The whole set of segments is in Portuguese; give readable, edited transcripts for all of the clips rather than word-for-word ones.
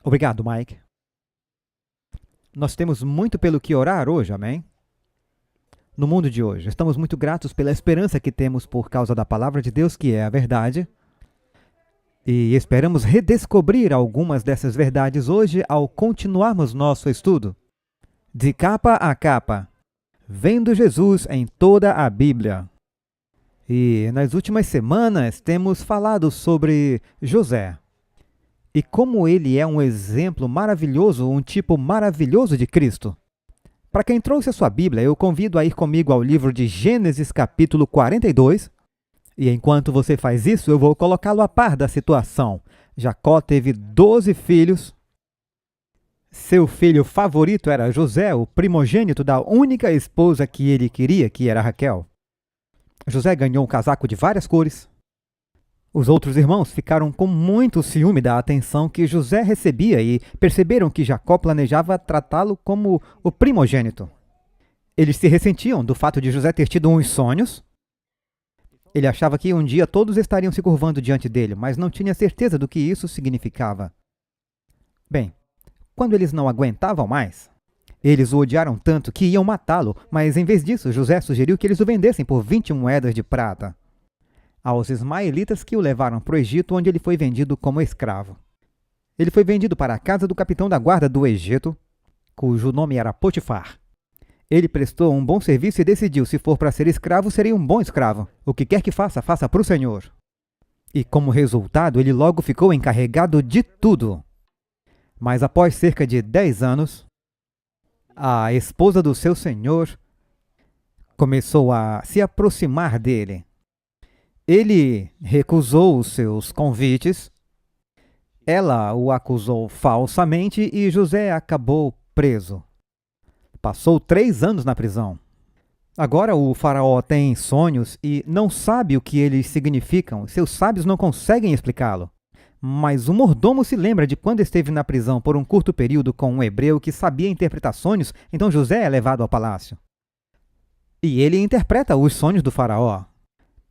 Obrigado, Mike. Nós temos muito pelo que orar hoje, amém? No mundo de hoje, estamos muito gratos pela esperança que temos por causa da palavra de Deus, que é a verdade, e esperamos redescobrir algumas dessas verdades hoje ao continuarmos nosso estudo. De capa a capa, vendo Jesus em toda a Bíblia. E nas últimas semanas temos falado sobre José e como ele é um exemplo maravilhoso, um tipo maravilhoso de Cristo. Para quem trouxe a sua Bíblia, eu convido a ir comigo ao livro de Gênesis, capítulo 42. E enquanto você faz isso, eu vou colocá-lo a par da situação. Jacó teve 12 filhos. Seu filho favorito era José, o primogênito da única esposa que ele queria, que era Raquel. José ganhou um casaco de várias cores. Os outros irmãos ficaram com muito ciúme da atenção que José recebia e perceberam que Jacó planejava tratá-lo como o primogênito. Eles se ressentiam do fato de José ter tido uns sonhos. Ele achava que um dia todos estariam se curvando diante dele, mas não tinha certeza do que isso significava. Bem, quando eles não aguentavam mais, eles o odiaram tanto que iam matá-lo, mas em vez disso, José sugeriu que eles o vendessem por 20 moedas de prata aos ismaelitas que o levaram para o Egito, onde ele foi vendido como escravo. Ele foi vendido para a casa do capitão da guarda do Egito, cujo nome era Potifar. Ele prestou um bom serviço e decidiu, se for para ser escravo, seria um bom escravo. O que quer que faça, faça para o Senhor. E como resultado, ele logo ficou encarregado de tudo. Mas após cerca de 10 anos, a esposa do seu senhor começou a se aproximar dele. Ele recusou os seus convites, ela o acusou falsamente e José acabou preso. Passou 3 anos na prisão. Agora o faraó tem sonhos e não sabe o que eles significam. Seus sábios não conseguem explicá-lo. Mas o mordomo se lembra de quando esteve na prisão por um curto período com um hebreu que sabia interpretar sonhos, então José é levado ao palácio. E ele interpreta os sonhos do faraó.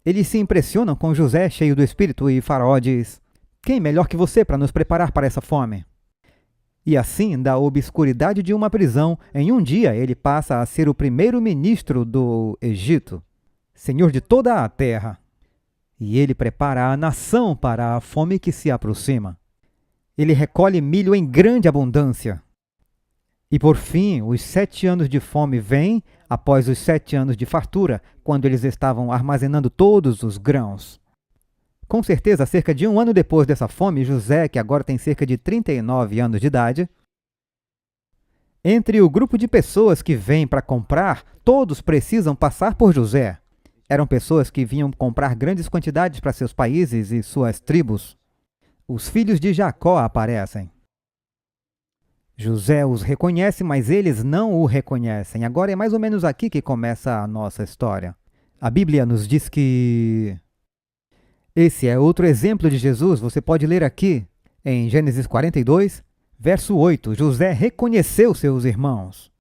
Eles se impressionam com José cheio do espírito e Faraó diz: "Quem melhor que você para nos preparar para essa fome?" E assim, da obscuridade de uma prisão, em um dia ele passa a ser o primeiro-ministro do Egito, senhor de toda a terra. E ele prepara a nação para a fome que se aproxima. Ele recolhe milho em grande abundância. E por fim, os 7 anos de fome vêm após os 7 anos de fartura, quando eles estavam armazenando todos os grãos. Com certeza, cerca de 1 ano depois dessa fome, José, que agora tem cerca de 39 anos de idade, entre o grupo de pessoas que vêm para comprar, todos precisam passar por José. Eram pessoas que vinham comprar grandes quantidades para seus países e suas tribos. Os filhos de Jacó aparecem. José os reconhece, mas eles não o reconhecem. Agora é mais ou menos aqui que começa a nossa história. A Bíblia nos diz que esse é outro exemplo de Jesus. Você pode ler aqui em Gênesis 42, verso 8. José reconheceu seus irmãos,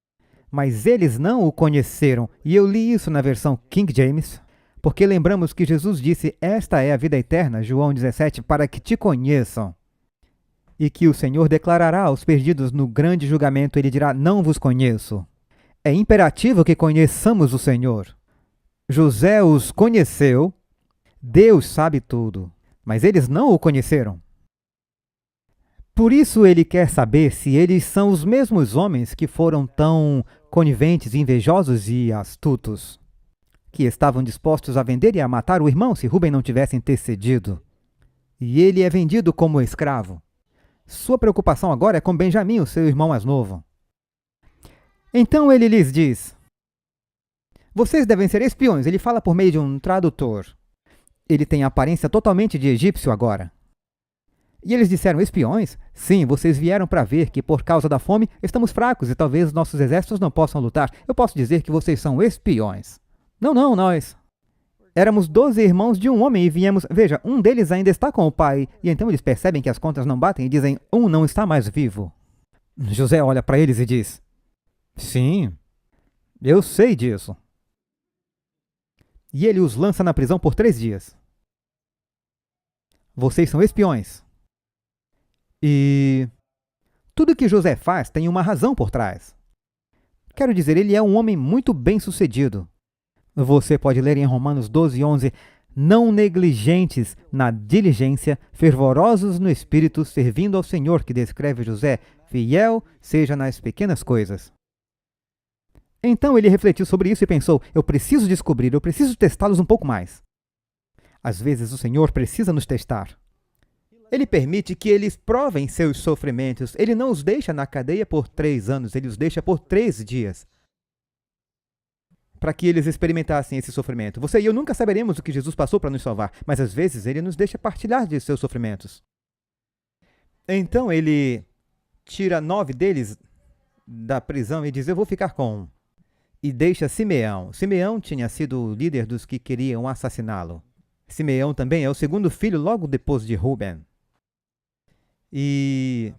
mas eles não o conheceram. E eu li isso na versão King James, porque lembramos que Jesus disse: "Esta é a vida eterna", João 17, "para que te conheçam." E que o Senhor declarará aos perdidos no grande julgamento, ele dirá: "Não vos conheço." É imperativo que conheçamos o Senhor. José os conheceu, Deus sabe tudo, mas eles não o conheceram. Por isso ele quer saber se eles são os mesmos homens que foram tão coniventes, invejosos e astutos, que estavam dispostos a vender e a matar o irmão se Rúben não tivesse intercedido. E ele é vendido como escravo. Sua preocupação agora é com Benjamim, o seu irmão mais novo. Então ele lhes diz: "Vocês devem ser espiões." Ele fala por meio de um tradutor. Ele tem a aparência totalmente de egípcio agora. E eles disseram: "Espiões? Sim, vocês vieram para ver que por causa da fome estamos fracos e talvez nossos exércitos não possam lutar. Eu posso dizer que vocês são espiões." Não, nós éramos 12 irmãos de um homem e viemos... Veja, um deles ainda está com o pai. E então eles percebem que as contas não batem e dizem: "Um não está mais vivo." José olha para eles e diz: "Sim, eu sei disso." E ele os lança na prisão por 3 dias. "Vocês são espiões. E Tudo que José faz tem uma razão por trás. Quero dizer, ele é um homem muito bem-sucedido. Você pode ler em Romanos 12:11, não negligentes na diligência, fervorosos no espírito, servindo ao Senhor, que descreve José, fiel seja nas pequenas coisas. Então ele refletiu sobre isso e pensou, eu preciso descobrir, eu preciso testá-los um pouco mais. Às vezes o Senhor precisa nos testar. Ele permite que eles provem seus sofrimentos. Ele não os deixa na cadeia por 3 anos, ele os deixa por 3 dias. Para que eles experimentassem esse sofrimento. Você e eu nunca saberemos o que Jesus passou para nos salvar, mas às vezes ele nos deixa partilhar de seus sofrimentos. Então ele tira 9 deles da prisão e diz, eu vou ficar com um. E deixa Simeão. Simeão tinha sido o líder dos que queriam assassiná-lo. Simeão também é o segundo filho logo depois de Ruben. E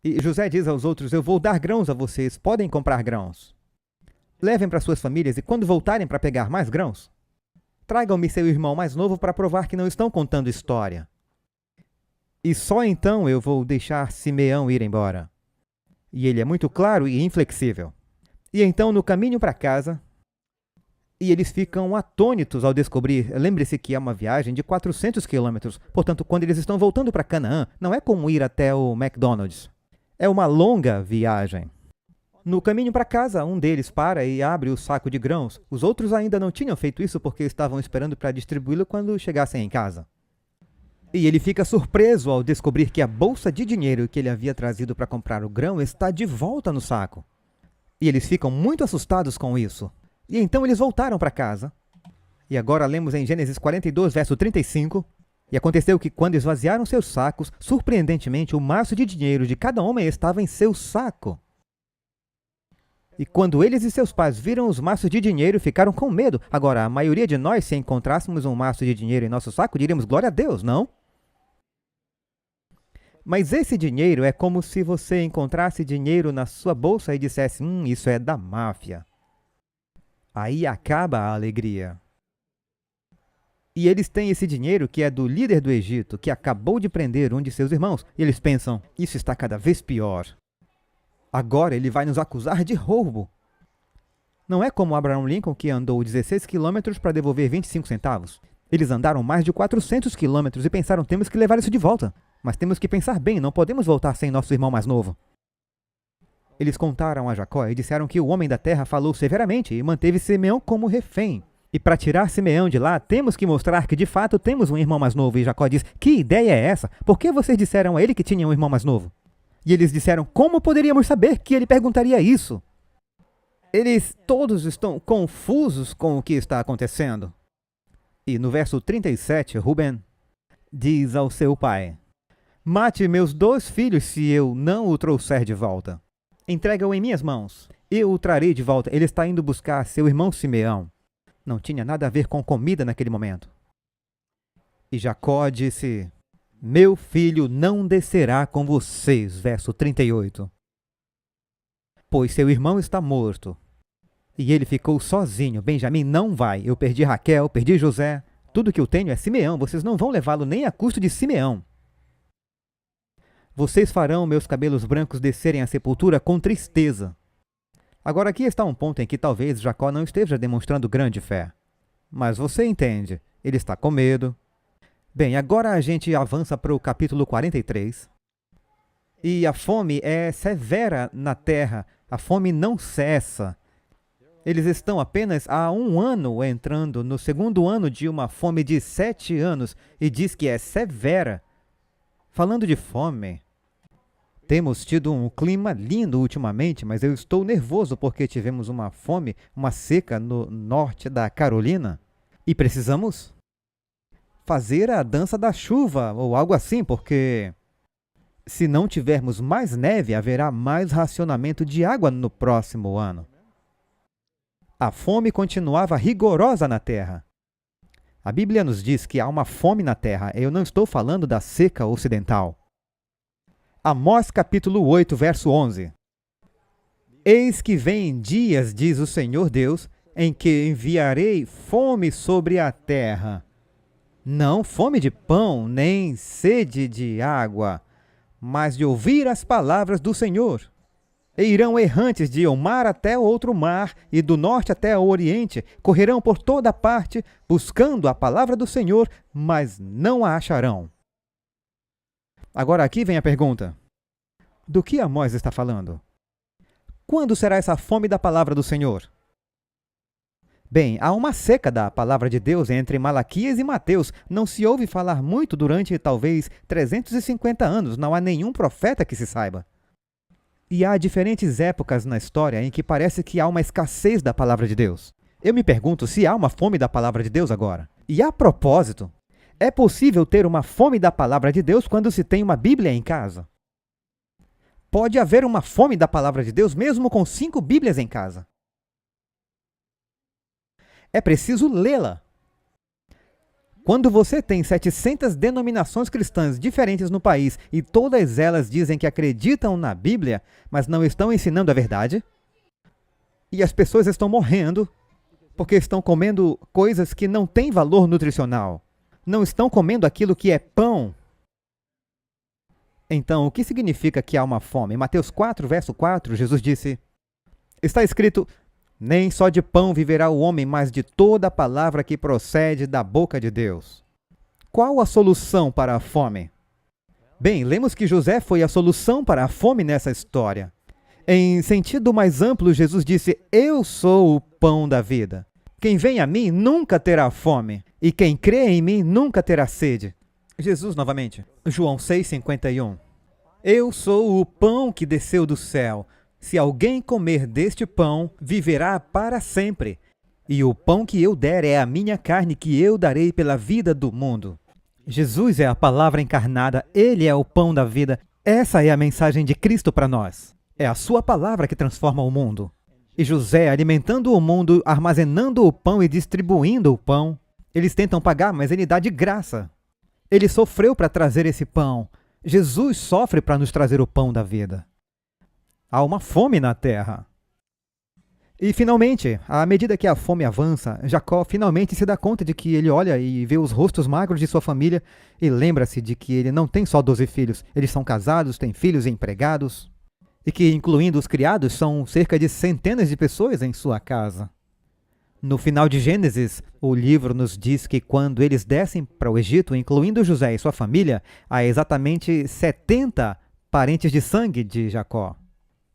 José diz aos outros, eu vou dar grãos a vocês, podem comprar grãos. Levem para suas famílias e quando voltarem para pegar mais grãos, tragam-me seu irmão mais novo para provar que não estão contando história. E só então eu vou deixar Simeão ir embora. E ele é muito claro e inflexível. E então, no caminho para casa, e eles ficam atônitos ao descobrir, lembre-se que é uma viagem de 400 quilômetros, portanto, quando eles estão voltando para Canaã, não é como ir até o McDonald's. É uma longa viagem. No caminho para casa, um deles para e abre o saco de grãos. Os outros ainda não tinham feito isso porque estavam esperando para distribuí-lo quando chegassem em casa. E ele fica surpreso ao descobrir que a bolsa de dinheiro que ele havia trazido para comprar o grão está de volta no saco. E eles ficam muito assustados com isso. E então eles voltaram para casa. E agora lemos em Gênesis 42, verso 35. E aconteceu que quando esvaziaram seus sacos, surpreendentemente o maço de dinheiro de cada homem estava em seu saco. E quando eles e seus pais viram os maços de dinheiro, ficaram com medo. Agora, a maioria de nós, se encontrássemos um maço de dinheiro em nosso saco, diríamos glória a Deus, não? Mas esse dinheiro é como se você encontrasse dinheiro na sua bolsa e dissesse, isso é da máfia. Aí acaba a alegria. E eles têm esse dinheiro que é do líder do Egito, que acabou de prender um de seus irmãos. E eles pensam, isso está cada vez pior. Agora ele vai nos acusar de roubo. Não é como Abraham Lincoln, que andou 16 quilômetros para devolver 25 centavos. Eles andaram mais de 400 quilômetros e pensaram, temos que levar isso de volta. Mas temos que pensar bem, não podemos voltar sem nosso irmão mais novo. Eles contaram a Jacó e disseram que o homem da terra falou severamente e manteve Simeão como refém. E para tirar Simeão de lá, temos que mostrar que de fato temos um irmão mais novo. E Jacó diz, que ideia é essa? Por que vocês disseram a ele que tinha um irmão mais novo? E eles disseram, como poderíamos saber que ele perguntaria isso? Eles todos estão confusos com o que está acontecendo. E no verso 37, Ruben diz ao seu pai, mate meus 2 filhos se eu não o trouxer de volta. Entrega-o em minhas mãos. Eu o trarei de volta. Ele está indo buscar seu irmão Simeão. Não tinha nada a ver com comida naquele momento. E Jacó disse, meu filho não descerá com vocês. Verso 38. Pois seu irmão está morto. E ele ficou sozinho. Benjamim não vai. Eu perdi Raquel, perdi José. Tudo que eu tenho é Simeão. Vocês não vão levá-lo nem a custo de Simeão. Vocês farão meus cabelos brancos descerem à sepultura com tristeza. Agora aqui está um ponto em que talvez Jacó não esteja demonstrando grande fé. Mas você entende, ele está com medo. Bem, agora a gente avança para o capítulo 43. E a fome é severa na terra, a fome não cessa. Eles estão apenas há 1 ano entrando no 2º ano de uma fome de 7 anos e diz que é severa. Falando de fome, temos tido um clima lindo ultimamente, mas eu estou nervoso porque tivemos uma fome, uma seca no norte da Carolina. E precisamos fazer a dança da chuva ou algo assim, porque se não tivermos mais neve, haverá mais racionamento de água no próximo ano. A fome continuava rigorosa na terra. A Bíblia nos diz que há uma fome na terra. Eu não estou falando da seca ocidental. Amós capítulo 8, verso 11. Eis que vêm dias, diz o Senhor Deus, em que enviarei fome sobre a terra. Não fome de pão, nem sede de água, mas de ouvir as palavras do Senhor. E irão errantes de um mar até outro mar, e do norte até o oriente, correrão por toda parte, buscando a palavra do Senhor, mas não a acharão. Agora aqui vem a pergunta. Do que Amós está falando? Quando será essa fome da palavra do Senhor? Bem, há uma seca da palavra de Deus entre Malaquias e Mateus. Não se ouve falar muito durante talvez 350 anos. Não há nenhum profeta que se saiba. E há diferentes épocas na história em que parece que há uma escassez da palavra de Deus. Eu me pergunto se há uma fome da palavra de Deus agora. E a propósito, é possível ter uma fome da palavra de Deus quando se tem uma Bíblia em casa? Pode haver uma fome da palavra de Deus mesmo com 5 Bíblias em casa. É preciso lê-la. Quando você tem 700 denominações cristãs diferentes no país e todas elas dizem que acreditam na Bíblia, mas não estão ensinando a verdade, e as pessoas estão morrendo porque estão comendo coisas que não têm valor nutricional, não estão comendo aquilo que é pão. Então, o que significa que há uma fome? Em Mateus 4, verso 4, Jesus disse, está escrito, nem só de pão viverá o homem, mas de toda a palavra que procede da boca de Deus. Qual a solução para a fome? Bem, lemos que José foi a solução para a fome nessa história. Em sentido mais amplo, Jesus disse, eu sou o pão da vida. Quem vem a mim nunca terá fome, e quem crê em mim nunca terá sede. Jesus novamente, João 6,51. Eu sou o pão que desceu do céu. Se alguém comer deste pão, viverá para sempre. E o pão que eu der é a minha carne que eu darei pela vida do mundo. Jesus é a palavra encarnada, Ele é o pão da vida. Essa é a mensagem de Cristo para nós. É a sua palavra que transforma o mundo. E José, alimentando o mundo, armazenando o pão e distribuindo o pão, eles tentam pagar, mas ele dá de graça. Ele sofreu para trazer esse pão. Jesus sofre para nos trazer o pão da vida. Há uma fome na terra. E finalmente, à medida que a fome avança, Jacó finalmente se dá conta de que ele olha e vê os rostos magros de sua família e lembra-se de que ele não tem só 12 filhos. Eles são casados, têm filhos e empregados. E que, incluindo os criados, são cerca de centenas de pessoas em sua casa. No final de Gênesis, o livro nos diz que quando eles descem para o Egito, incluindo José e sua família, há exatamente 70 parentes de sangue de Jacó.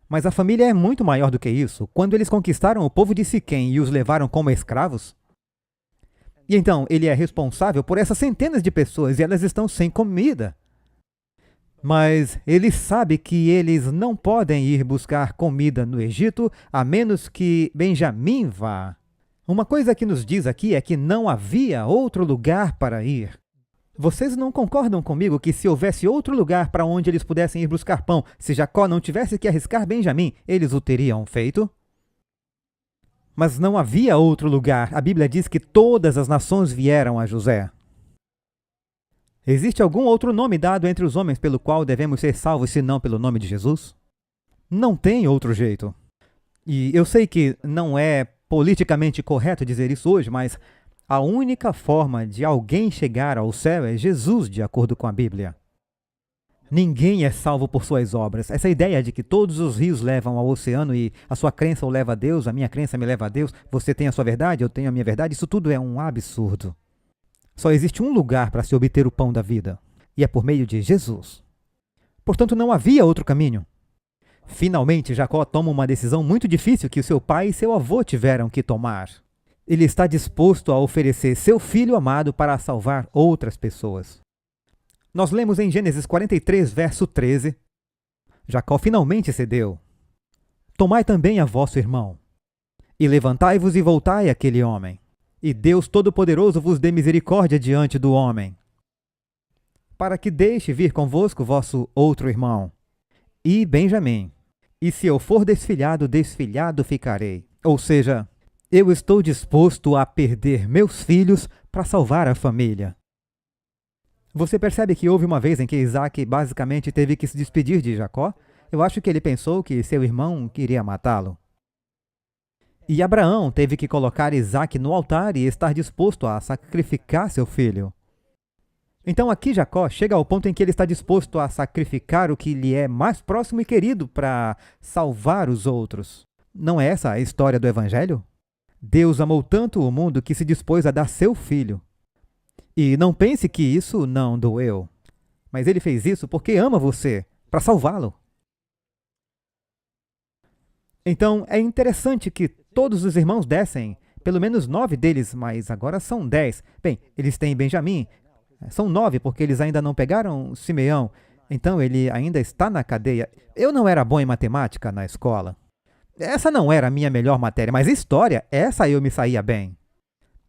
Mas a família é muito maior do que isso. Quando eles conquistaram o povo de Siquém e os levaram como escravos, e então ele é responsável por essas centenas de pessoas e elas estão sem comida. Mas ele sabe que eles não podem ir buscar comida no Egito a menos que Benjamim vá. Uma coisa que nos diz aqui é que não havia outro lugar para ir. Vocês não concordam comigo que se houvesse outro lugar para onde eles pudessem ir buscar pão, se Jacó não tivesse que arriscar Benjamim, eles o teriam feito? Mas não havia outro lugar. A Bíblia diz que todas as nações vieram a José. Existe algum outro nome dado entre os homens pelo qual devemos ser salvos, senão pelo nome de Jesus? Não tem outro jeito. E eu sei que não é politicamente correto dizer isso hoje, mas a única forma de alguém chegar ao céu é Jesus, de acordo com a Bíblia. Ninguém é salvo por suas obras. Essa ideia de que todos os rios levam ao oceano e a sua crença o leva a Deus, a minha crença me leva a Deus, você tem a sua verdade, eu tenho a minha verdade, isso tudo é um absurdo. Só existe um lugar para se obter o pão da vida, e é por meio de Jesus. Portanto, não havia outro caminho. Finalmente, Jacó toma uma decisão muito difícil que o seu pai e seu avô tiveram que tomar. Ele está disposto a oferecer seu filho amado para salvar outras pessoas. Nós lemos em Gênesis 43, verso 13. Jacó finalmente cedeu. Tomai também a vosso irmão, e levantai-vos e voltai àquele homem, e Deus Todo-Poderoso vos dê misericórdia diante do homem, para que deixe vir convosco vosso outro irmão, e Benjamim, e se eu for desfilhado, desfilhado ficarei. Ou seja, eu estou disposto a perder meus filhos para salvar a família. Você percebe que houve uma vez em que Isaac basicamente teve que se despedir de Jacó? Eu acho que ele pensou que seu irmão queria matá-lo. E Abraão teve que colocar Isaac no altar e estar disposto a sacrificar seu filho. Então aqui Jacó chega ao ponto em que ele está disposto a sacrificar o que lhe é mais próximo e querido para salvar os outros. Não é essa a história do Evangelho? Deus amou tanto o mundo que se dispôs a dar seu filho. E não pense que isso não doeu. Mas ele fez isso porque ama você, para salvá-lo. Então é interessante que todos os irmãos descem, pelo menos 9 deles, mas agora são 10. Bem, eles têm Benjamim, são 9 porque eles ainda não pegaram Simeão, então ele ainda está na cadeia. Eu não era bom em matemática na escola. Essa não era a minha melhor matéria, mas história, essa eu me saía bem.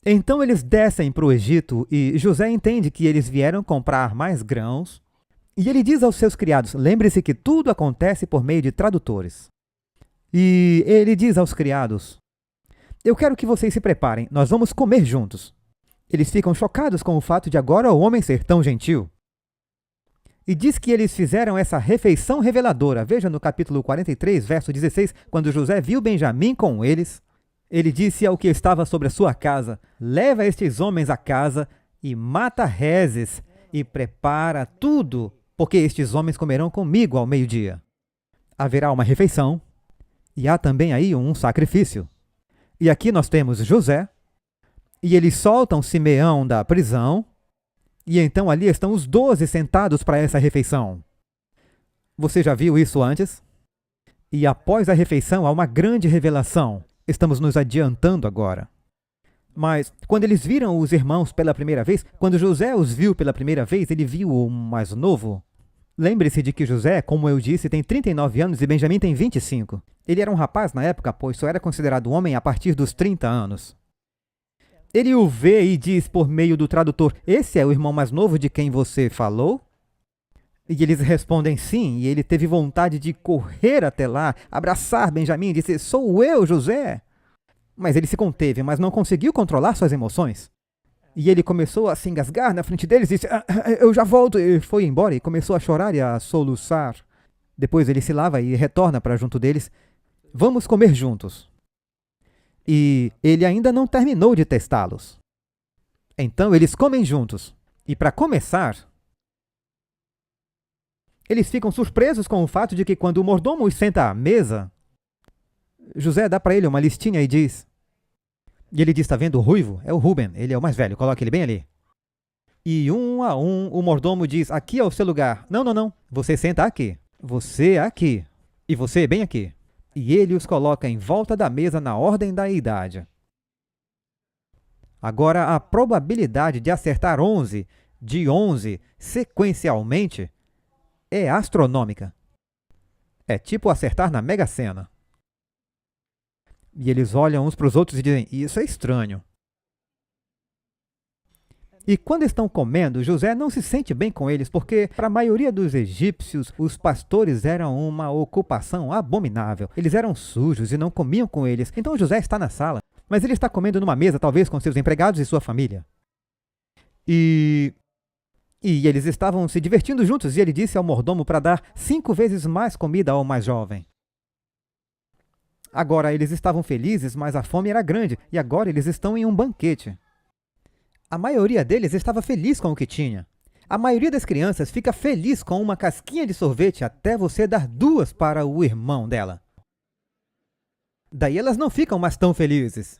Então eles descem para o Egito e José entende que eles vieram comprar mais grãos. E ele diz aos seus criados, lembre-se que tudo acontece por meio de tradutores. E ele diz aos criados, eu quero que vocês se preparem, nós vamos comer juntos. Eles ficam chocados com o fato de agora o homem ser tão gentil. E diz que eles fizeram essa refeição reveladora. Veja no capítulo 43, verso 16, quando José viu Benjamim com eles, ele disse ao que estava sobre a sua casa, leva estes homens à casa e mata reses e prepara tudo, porque estes homens comerão comigo ao meio-dia. Haverá uma refeição e há também aí um sacrifício. E aqui nós temos José, e eles soltam Simeão da prisão, e então ali estão os 12 sentados para essa refeição. Você já viu isso antes? E após a refeição há uma grande revelação. Estamos nos adiantando agora. Mas quando eles viram os irmãos pela primeira vez, quando José os viu pela primeira vez, ele viu o mais novo. Lembre-se de que José, como eu disse, tem 39 anos e Benjamim tem 25. Ele era um rapaz na época, pois só era considerado homem a partir dos 30 anos. Ele o vê e diz por meio do tradutor, esse é o irmão mais novo de quem você falou? E eles respondem sim, e ele teve vontade de correr até lá, abraçar Benjamim e dizer, sou eu, José. Mas ele se conteve, mas não conseguiu controlar suas emoções. E ele começou a se engasgar na frente deles e disse, eu já volto. E foi embora e começou a chorar e a soluçar. Depois ele se lava e retorna para junto deles. Vamos comer juntos. E ele ainda não terminou de testá-los. Então eles comem juntos. E para começar, eles ficam surpresos com o fato de que quando o mordomo os senta à mesa, José dá para ele uma listinha e diz... E ele diz, está vendo o ruivo? É o Ruben, ele é o mais velho, coloque ele bem ali. E um a um o mordomo diz, aqui é o seu lugar. Não, não, não, você senta aqui. Você aqui. E você bem aqui. E ele os coloca em volta da mesa na ordem da idade. Agora, a probabilidade de acertar 11 de 11 sequencialmente é astronômica. É tipo acertar na Mega Sena. E eles olham uns para os outros e dizem, isso é estranho. E quando estão comendo, José não se sente bem com eles, porque para a maioria dos egípcios, os pastores eram uma ocupação abominável. Eles eram sujos e não comiam com eles. Então José está na sala, mas ele está comendo numa mesa, talvez com seus empregados e sua família. E eles estavam se divertindo juntos, e ele disse ao mordomo para dar 5 vezes mais comida ao mais jovem. Agora eles estavam felizes, mas a fome era grande, e agora eles estão em um banquete. A maioria deles estava feliz com o que tinha. A maioria das crianças fica feliz com uma casquinha de sorvete até você dar 2 para o irmão dela. Daí elas não ficam mais tão felizes.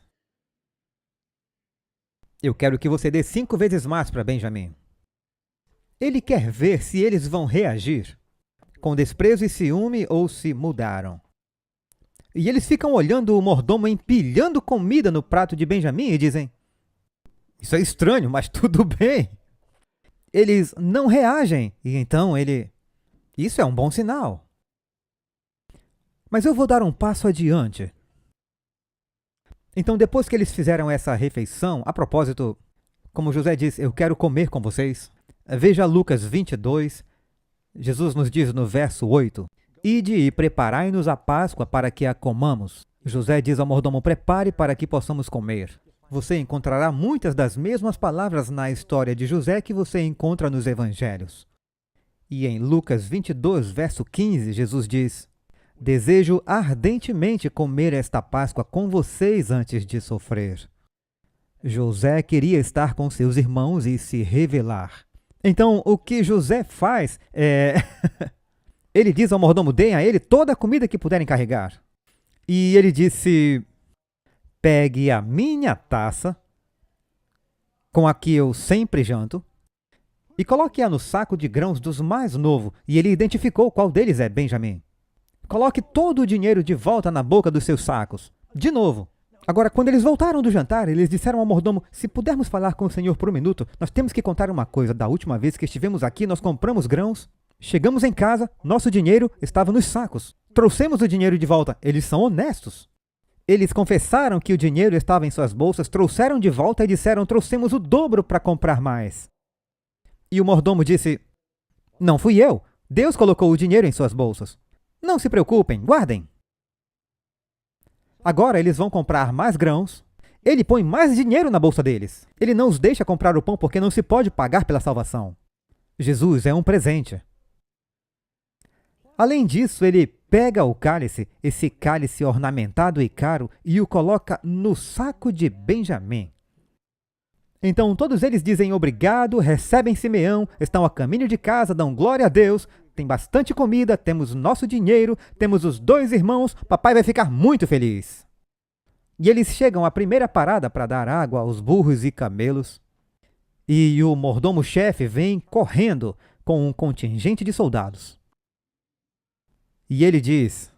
Eu quero que você dê 5 vezes mais para Benjamim. Ele quer ver se eles vão reagir, com desprezo e ciúme ou se mudaram. E eles ficam olhando o mordomo empilhando comida no prato de Benjamim e dizem, isso é estranho, mas tudo bem. Eles não reagem, e então isso é um bom sinal. Mas eu vou dar um passo adiante. Então, depois que eles fizeram essa refeição, a propósito, como José diz, eu quero comer com vocês. Veja Lucas 22, Jesus nos diz no verso 8, ide e preparai-nos a Páscoa para que a comamos. José diz ao mordomo, prepare para que possamos comer. Você encontrará muitas das mesmas palavras na história de José que você encontra nos evangelhos. E em Lucas 22, verso 15, Jesus diz, desejo ardentemente comer esta Páscoa com vocês antes de sofrer. José queria estar com seus irmãos e se revelar. Então, o que José faz é... ele diz ao mordomo, deem a ele toda a comida que puderem carregar. E ele disse, pegue a minha taça, com a que eu sempre janto, e coloque-a no saco de grãos dos mais novos. E ele identificou qual deles é Benjamim. Coloque todo o dinheiro de volta na boca dos seus sacos. De novo. Agora, quando eles voltaram do jantar, eles disseram ao mordomo, se pudermos falar com o senhor por um minuto, nós temos que contar uma coisa. Da última vez que estivemos aqui, nós compramos grãos, chegamos em casa, nosso dinheiro estava nos sacos. Trouxemos o dinheiro de volta. Eles são honestos. Eles confessaram que o dinheiro estava em suas bolsas, trouxeram de volta e disseram, trouxemos o dobro para comprar mais. E o mordomo disse, não fui eu. Deus colocou o dinheiro em suas bolsas. Não se preocupem, guardem. Agora eles vão comprar mais grãos. Ele põe mais dinheiro na bolsa deles. Ele não os deixa comprar o pão porque não se pode pagar pela salvação. Jesus é um presente. Além disso, ele pega o cálice, esse cálice ornamentado e caro, e o coloca no saco de Benjamim. Então todos eles dizem obrigado, recebem Simeão, estão a caminho de casa, dão glória a Deus, tem bastante comida, temos nosso dinheiro, temos os 2 irmãos, papai vai ficar muito feliz. E eles chegam à primeira parada para dar água aos burros e camelos. E o mordomo-chefe vem correndo com um contingente de soldados. E ele diz,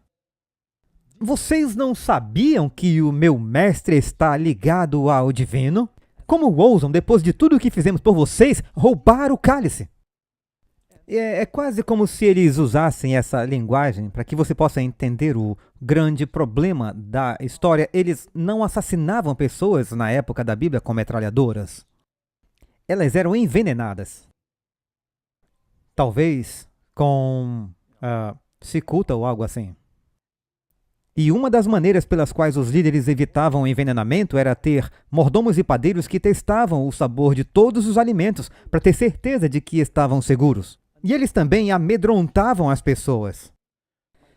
vocês não sabiam que o meu mestre está ligado ao divino? Como ousam, depois de tudo o que fizemos por vocês, roubar o cálice? É quase como se eles usassem essa linguagem para que você possa entender o grande problema da história. Eles não assassinavam pessoas na época da Bíblia com metralhadoras. Elas eram envenenadas. Talvez com cicuta ou algo assim. E uma das maneiras pelas quais os líderes evitavam o envenenamento era ter mordomos e padeiros que testavam o sabor de todos os alimentos para ter certeza de que estavam seguros. E eles também amedrontavam as pessoas,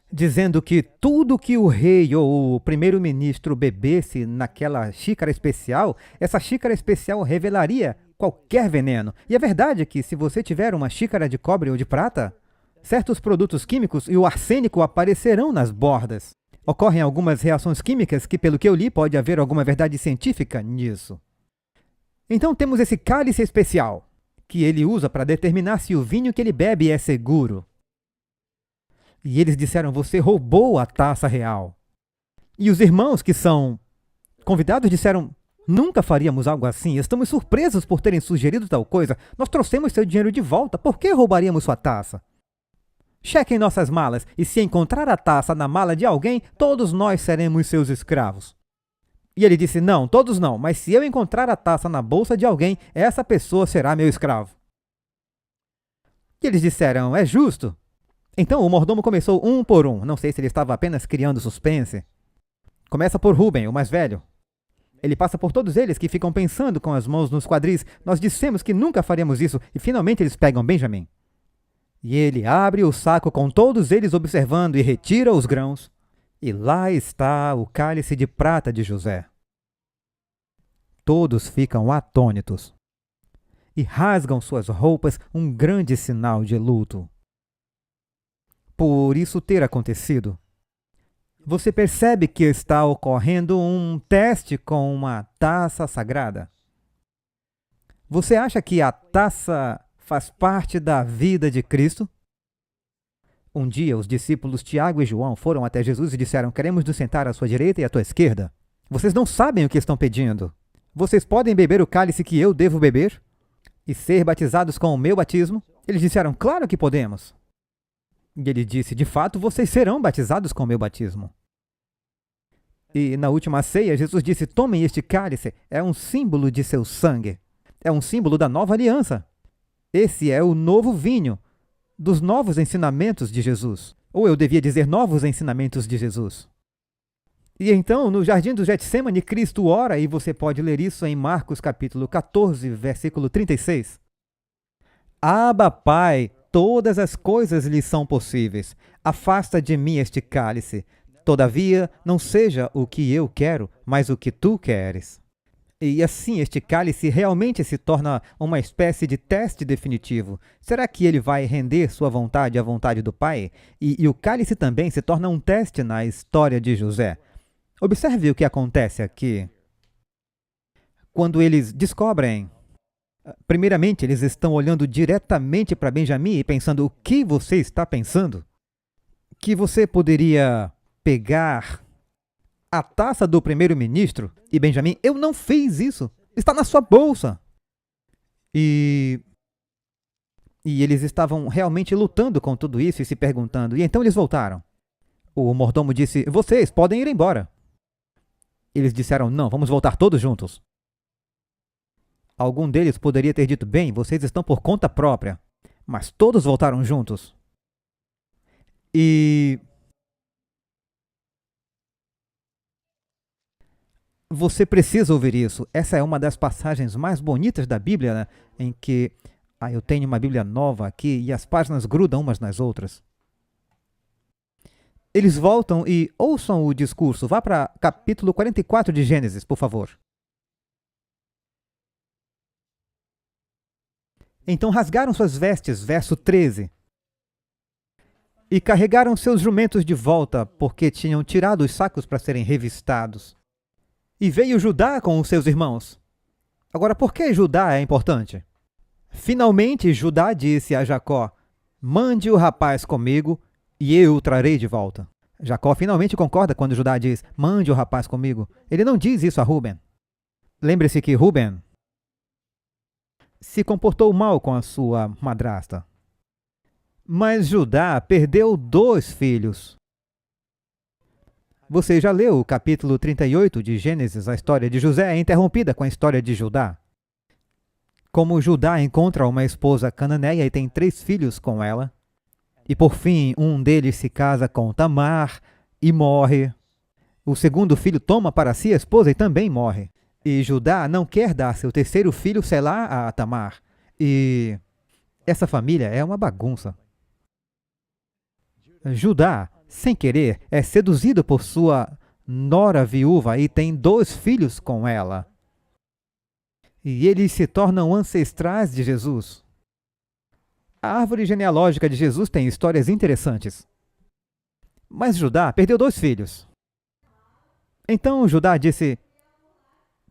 dizendo que tudo que o rei ou o primeiro-ministro bebesse naquela xícara especial, essa xícara especial revelaria qualquer veneno. E é verdade que se você tiver uma xícara de cobre ou de prata, certos produtos químicos e o arsênico aparecerão nas bordas. Ocorrem algumas reações químicas que, pelo que eu li, pode haver alguma verdade científica nisso. Então temos esse cálice especial, que ele usa para determinar se o vinho que ele bebe é seguro. E eles disseram, você roubou a taça real. E os irmãos que são convidados disseram, nunca faríamos algo assim, estamos surpresos por terem sugerido tal coisa, nós trouxemos seu dinheiro de volta, por que roubaríamos sua taça? Chequem nossas malas, e se encontrar a taça na mala de alguém, todos nós seremos seus escravos. E ele disse, não, todos não, mas se eu encontrar a taça na bolsa de alguém, essa pessoa será meu escravo. E eles disseram, é justo. Então o mordomo começou um por um, não sei se ele estava apenas criando suspense. Começa por Rubem, o mais velho. Ele passa por todos eles que ficam pensando com as mãos nos quadris, nós dissemos que nunca faríamos isso, e finalmente eles pegam Benjamim. E ele abre o saco com todos eles observando e retira os grãos. E lá está o cálice de prata de José. Todos ficam atônitos. E rasgam suas roupas, um grande sinal de luto. Por isso ter acontecido, você percebe que está ocorrendo um teste com uma taça sagrada. Você acha que a taça faz parte da vida de Cristo? Um dia, os discípulos Tiago e João foram até Jesus e disseram, queremos nos sentar à sua direita e à tua esquerda. Vocês não sabem o que estão pedindo. Vocês podem beber o cálice que eu devo beber? E ser batizados com o meu batismo? Eles disseram, claro que podemos. E ele disse, de fato, vocês serão batizados com o meu batismo. E na última ceia, Jesus disse, tomem este cálice, é um símbolo de seu sangue. É um símbolo da nova aliança. Esse é o novo vinho dos novos ensinamentos de Jesus. Ou eu devia dizer novos ensinamentos de Jesus. E então, no jardim do Getsêmani, Cristo ora, e você pode ler isso em Marcos capítulo 14, versículo 36. Abba, Pai, todas as coisas lhe são possíveis. Afasta de mim este cálice. Todavia, não seja o que eu quero, mas o que tu queres. E assim, este cálice realmente se torna uma espécie de teste definitivo. Será que ele vai render sua vontade à vontade do Pai? E o cálice também se torna um teste na história de José. Observe o que acontece aqui. Quando eles descobrem, primeiramente, eles estão olhando diretamente para Benjamim e pensando: o que você está pensando? Que você poderia pegar a taça do primeiro-ministro? E Benjamim: eu não fiz isso, está na sua bolsa. E eles estavam realmente lutando com tudo isso e se perguntando. E então eles voltaram. O mordomo disse: vocês podem ir embora. Eles disseram: não, vamos voltar todos juntos. Algum deles poderia ter dito: bem, vocês estão por conta própria. Mas todos voltaram juntos. E você precisa ouvir isso. Essa é uma das passagens mais bonitas da Bíblia, né? Em que eu tenho uma Bíblia nova aqui e as páginas grudam umas nas outras. Eles voltam e ouçam o discurso. Vá para capítulo 44 de Gênesis, por favor. Então rasgaram suas vestes, verso 13, e carregaram seus jumentos de volta, porque tinham tirado os sacos para serem revistados. E veio Judá com os seus irmãos. Agora, por que Judá é importante? Finalmente, Judá disse a Jacó: mande o rapaz comigo e eu o trarei de volta. Jacó finalmente concorda quando Judá diz: mande o rapaz comigo. Ele não diz isso a Ruben. Lembre-se que Ruben se comportou mal com a sua madrasta. Mas Judá perdeu 2 filhos. Você já leu o capítulo 38 de Gênesis? A história de José é interrompida com a história de Judá. Como Judá encontra uma esposa cananeia e tem 3 filhos com ela. E por fim, um deles se casa com Tamar e morre. O segundo filho toma para si a esposa e também morre. E Judá não quer dar seu terceiro filho, Selá, a Tamar. E essa família é uma bagunça. Judá, sem querer, é seduzido por sua nora viúva e tem 2 filhos com ela. E eles se tornam ancestrais de Jesus. A árvore genealógica de Jesus tem histórias interessantes. Mas Judá perdeu 2 filhos. Então Judá disse: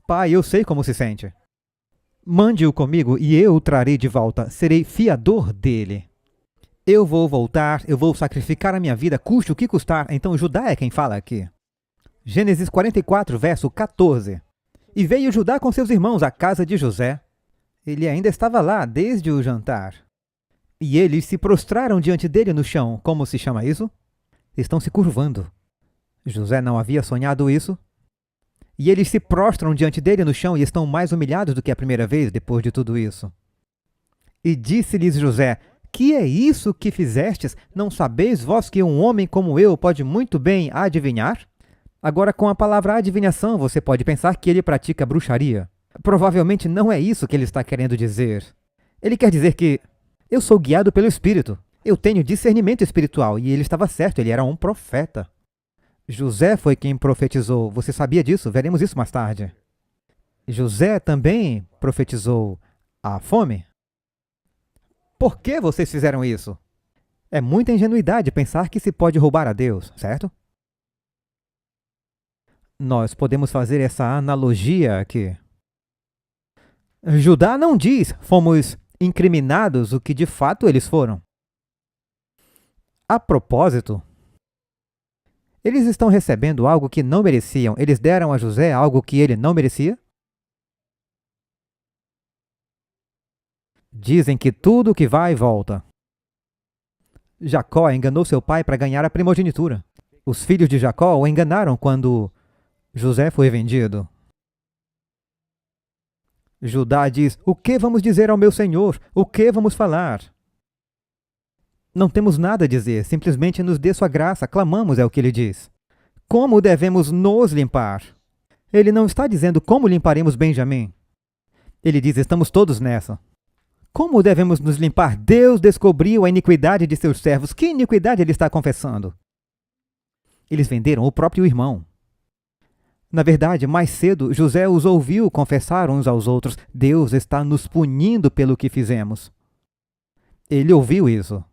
pai, eu sei como se sente. Mande-o comigo e eu o trarei de volta. Serei fiador dele. Eu vou voltar, eu vou sacrificar a minha vida, custe o que custar. Então Judá é quem fala aqui. Gênesis 44, verso 14. E veio Judá com seus irmãos à casa de José. Ele ainda estava lá desde o jantar. E eles se prostraram diante dele no chão. Como se chama isso? Estão se curvando. José não havia sonhado isso? E eles se prostram diante dele no chão e estão mais humilhados do que a primeira vez depois de tudo isso. E disse-lhes José: que é isso que fizestes? Não sabeis vós que um homem como eu pode muito bem adivinhar? Agora, com a palavra adivinhação, você pode pensar que ele pratica bruxaria. Provavelmente não é isso que ele está querendo dizer. Ele quer dizer que eu sou guiado pelo Espírito. Eu tenho discernimento espiritual. E ele estava certo, ele era um profeta. José foi quem profetizou. Você sabia disso? Veremos isso mais tarde. José também profetizou a fome. Por que vocês fizeram isso? É muita ingenuidade pensar que se pode roubar a Deus, certo? Nós podemos fazer essa analogia aqui. Judá não diz: fomos incriminados, o que de fato eles foram. A propósito, eles estão recebendo algo que não mereciam. Eles deram a José algo que ele não merecia? Dizem que tudo que vai volta. Jacó enganou seu pai para ganhar a primogenitura. Os filhos de Jacó o enganaram quando José foi vendido. Judá diz: o que vamos dizer ao meu senhor? O que vamos falar? Não temos nada a dizer, simplesmente nos dê sua graça, clamamos, é o que ele diz. Como devemos nos limpar? Ele não está dizendo como limparemos Benjamim. Ele diz: estamos todos nessa. Como devemos nos limpar? Deus descobriu a iniquidade de seus servos. Que iniquidade ele está confessando? Eles venderam o próprio irmão. Na verdade, mais cedo, José os ouviu confessar uns aos outros: Deus está nos punindo pelo que fizemos. Ele ouviu isso.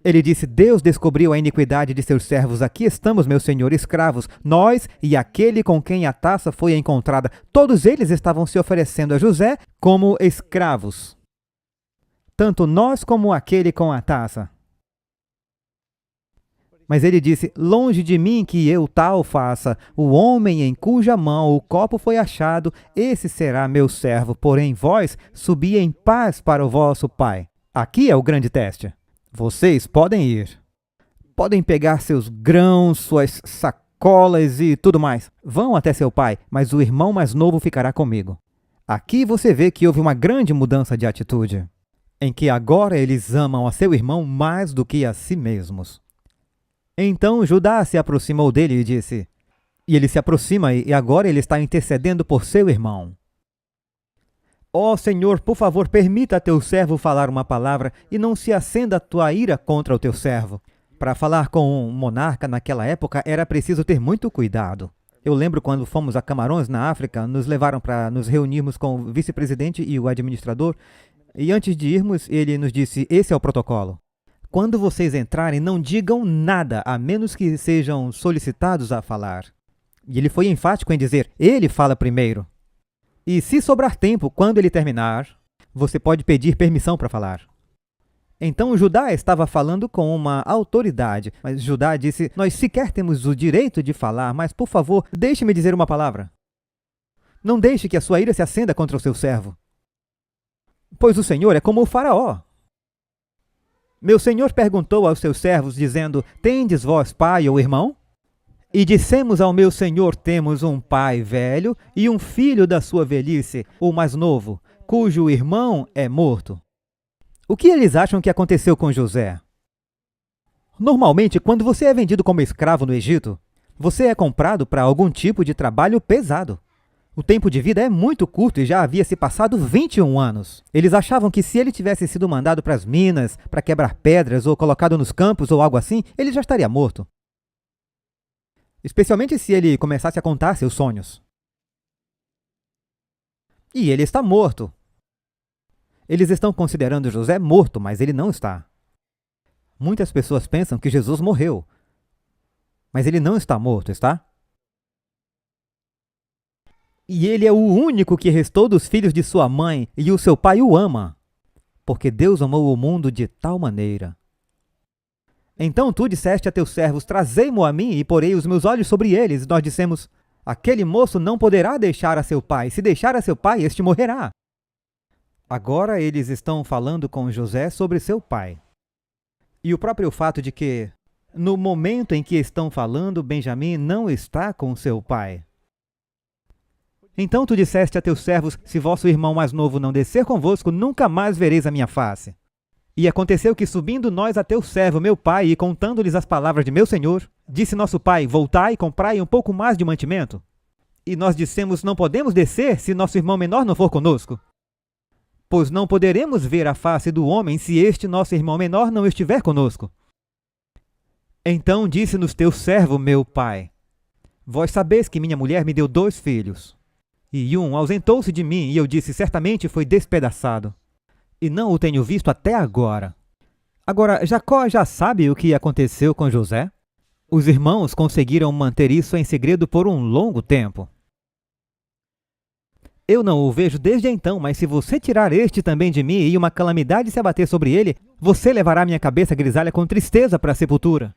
Ele disse: Deus descobriu a iniquidade de seus servos. Aqui estamos, meu senhor, escravos, nós e aquele com quem a taça foi encontrada. Todos eles estavam se oferecendo a José como escravos. Tanto nós como aquele com a taça. Mas ele disse: longe de mim que eu tal faça. O homem em cuja mão o copo foi achado, esse será meu servo. Porém, vós subi em paz para o vosso pai. Aqui é o grande teste. Vocês podem ir. Podem pegar seus grãos, suas sacolas e tudo mais. Vão até seu pai, mas o irmão mais novo ficará comigo. Aqui você vê que houve uma grande mudança de atitude, em que agora eles amam a seu irmão mais do que a si mesmos. Então Judá se aproximou dele e disse, e ele se aproxima e agora ele está intercedendo por seu irmão. Ó Senhor, por favor, permita a teu servo falar uma palavra e não se acenda a tua ira contra o teu servo. Para falar com um monarca naquela época era preciso ter muito cuidado. Eu lembro quando fomos a Camarões, na África, nos levaram para nos reunirmos com o vice-presidente e o administrador, e antes de irmos, ele nos disse, esse é o protocolo. Quando vocês entrarem, não digam nada, a menos que sejam solicitados a falar. E ele foi enfático em dizer, ele fala primeiro. E se sobrar tempo, quando ele terminar, você pode pedir permissão para falar. Então Judá estava falando com uma autoridade, mas Judá disse, nós sequer temos o direito de falar, mas por favor, deixe-me dizer uma palavra. Não deixe que a sua ira se acenda contra o seu servo. Pois o Senhor é como o faraó. Meu senhor perguntou aos seus servos, dizendo, tendes vós pai ou irmão? E dissemos ao meu senhor, temos um pai velho e um filho da sua velhice, o mais novo, cujo irmão é morto. O que eles acham que aconteceu com José? Normalmente, quando você é vendido como escravo no Egito, você é comprado para algum tipo de trabalho pesado. O tempo de vida é muito curto e já havia se passado 21 anos. Eles achavam que se ele tivesse sido mandado para as minas, para quebrar pedras ou colocado nos campos ou algo assim, ele já estaria morto. Especialmente se ele começasse a contar seus sonhos. E ele está morto. Eles estão considerando José morto, mas ele não está. Muitas pessoas pensam que Jesus morreu, mas ele não está morto, está? E ele é o único que restou dos filhos de sua mãe, e o seu pai o ama, porque Deus amou o mundo de tal maneira. Então tu disseste a teus servos, trazei-mo a mim e porei os meus olhos sobre eles. E nós dissemos, aquele moço não poderá deixar a seu pai. Se deixar a seu pai, este morrerá. Agora eles estão falando com José sobre seu pai. E o próprio fato de que, no momento em que estão falando, Benjamim não está com seu pai. Então tu disseste a teus servos, se vosso irmão mais novo não descer convosco, nunca mais vereis a minha face. E aconteceu que, subindo nós a teu servo, meu pai, e contando-lhes as palavras de meu senhor, disse nosso pai, voltai e comprai um pouco mais de mantimento. E nós dissemos, não podemos descer se nosso irmão menor não for conosco. Pois não poderemos ver a face do homem se este nosso irmão menor não estiver conosco. Então disse-nos teu servo, meu pai, vós sabeis que minha mulher me deu 2 filhos. E um ausentou-se de mim, e eu disse, certamente foi despedaçado. E não o tenho visto até agora. Agora, Jacó já sabe o que aconteceu com José? Os irmãos conseguiram manter isso em segredo por um longo tempo. Eu não o vejo desde então, mas se você tirar este também de mim e uma calamidade se abater sobre ele, você levará minha cabeça grisalha com tristeza para a sepultura.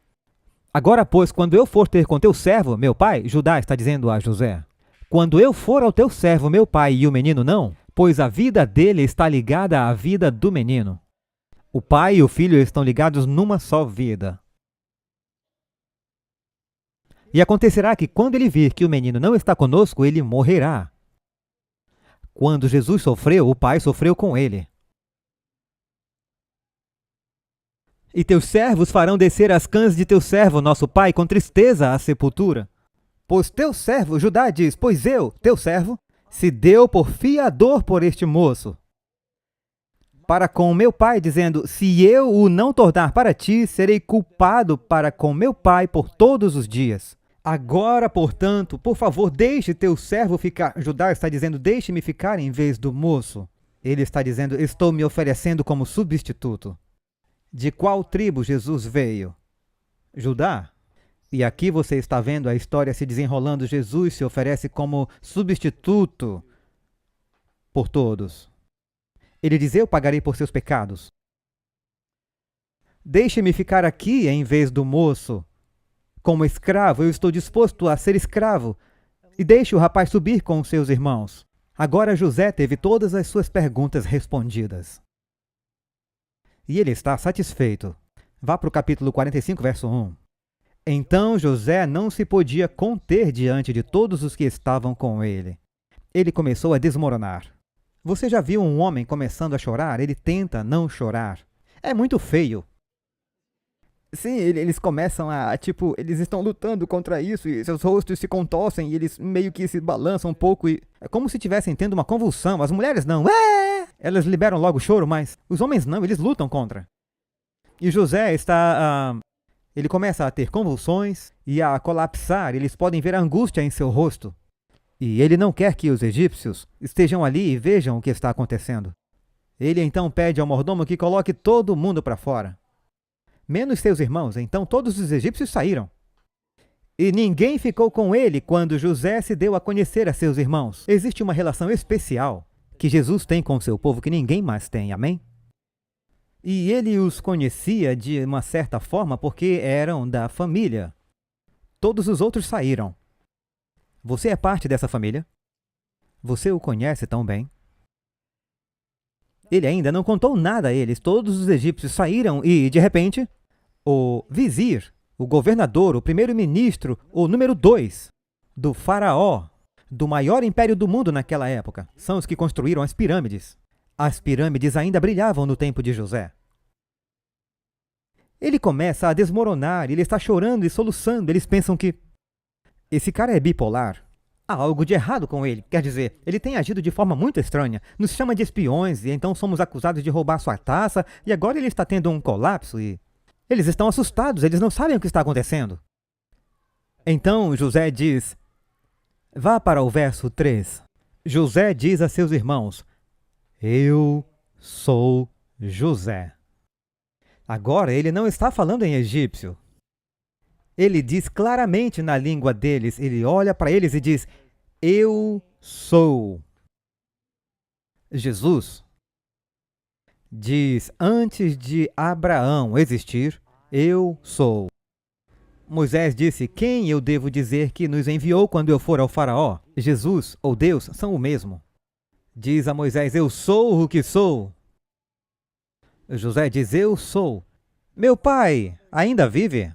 Agora, pois, quando eu for ter com teu servo, meu pai, Judá está dizendo a José, quando eu for ao teu servo, meu pai, e o menino não, pois a vida dele está ligada à vida do menino. O pai e o filho estão ligados numa só vida. E acontecerá que, quando ele vir que o menino não está conosco, ele morrerá. Quando Jesus sofreu, o pai sofreu com ele. E teus servos farão descer as cãs de teu servo, nosso pai, com tristeza à sepultura. Pois teu servo, Judá diz, pois eu, teu servo, se deu por fiador por este moço. para com meu pai, dizendo: se eu o não tornar para ti, serei culpado para com meu pai por todos os dias. Agora, portanto, por favor, deixe teu servo ficar. Judá está dizendo: deixe-me ficar em vez do moço. Ele está dizendo: estou me oferecendo como substituto. De qual tribo Jesus veio? Judá. E aqui você está vendo a história se desenrolando. Jesus se oferece como substituto por todos. Ele diz: eu pagarei por seus pecados. Deixe-me ficar aqui em vez do moço. Como escravo, eu estou disposto a ser escravo. E deixe o rapaz subir com os seus irmãos. Agora José teve todas as suas perguntas respondidas. E ele está satisfeito. Vá para o capítulo 45, verso 1. Então José não se podia conter diante de todos os que estavam com ele. Ele começou a desmoronar. Você já viu um homem começando a chorar? Ele tenta não chorar. É muito feio. Sim, eles começam eles estão lutando contra isso e seus rostos se contorcem e eles meio que se balançam um pouco e é como se estivessem tendo uma convulsão. As mulheres não, elas liberam logo o choro, mas os homens não, eles lutam contra. E José ele começa a ter convulsões e a colapsar, eles podem ver a angústia em seu rosto. E ele não quer que os egípcios estejam ali e vejam o que está acontecendo. Ele então pede ao mordomo que coloque todo mundo para fora. Menos seus irmãos, então todos os egípcios saíram. E ninguém ficou com ele quando José se deu a conhecer a seus irmãos. Existe uma relação especial que Jesus tem com o seu povo que ninguém mais tem, amém? E ele os conhecia de uma certa forma porque eram da família. Todos os outros saíram. Você é parte dessa família? Você o conhece tão bem? Ele ainda não contou nada a eles. Todos os egípcios saíram e, de repente, o vizir, o governador, o primeiro-ministro, o número 2 do faraó, do maior império do mundo naquela época, são os que construíram as pirâmides. As pirâmides ainda brilhavam no tempo de José. Ele começa a desmoronar, ele está chorando e soluçando. Eles pensam que esse cara é bipolar. Há algo de errado com ele. Quer dizer, ele tem agido de forma muito estranha. Nos chama de espiões e então somos acusados de roubar sua taça e agora ele está tendo um colapso e eles estão assustados, eles não sabem o que está acontecendo. Então José diz, vá para o verso 3. José diz a seus irmãos, eu sou José. Agora ele não está falando em egípcio. Ele diz claramente na língua deles, ele olha para eles e diz, eu sou. Jesus diz, antes de Abraão existir, eu sou. Moisés disse, quem eu devo dizer que nos enviou quando eu for ao faraó? Jesus ou Deus são o mesmo. Diz a Moisés, eu sou o que sou. José diz, eu sou. Meu pai ainda vive?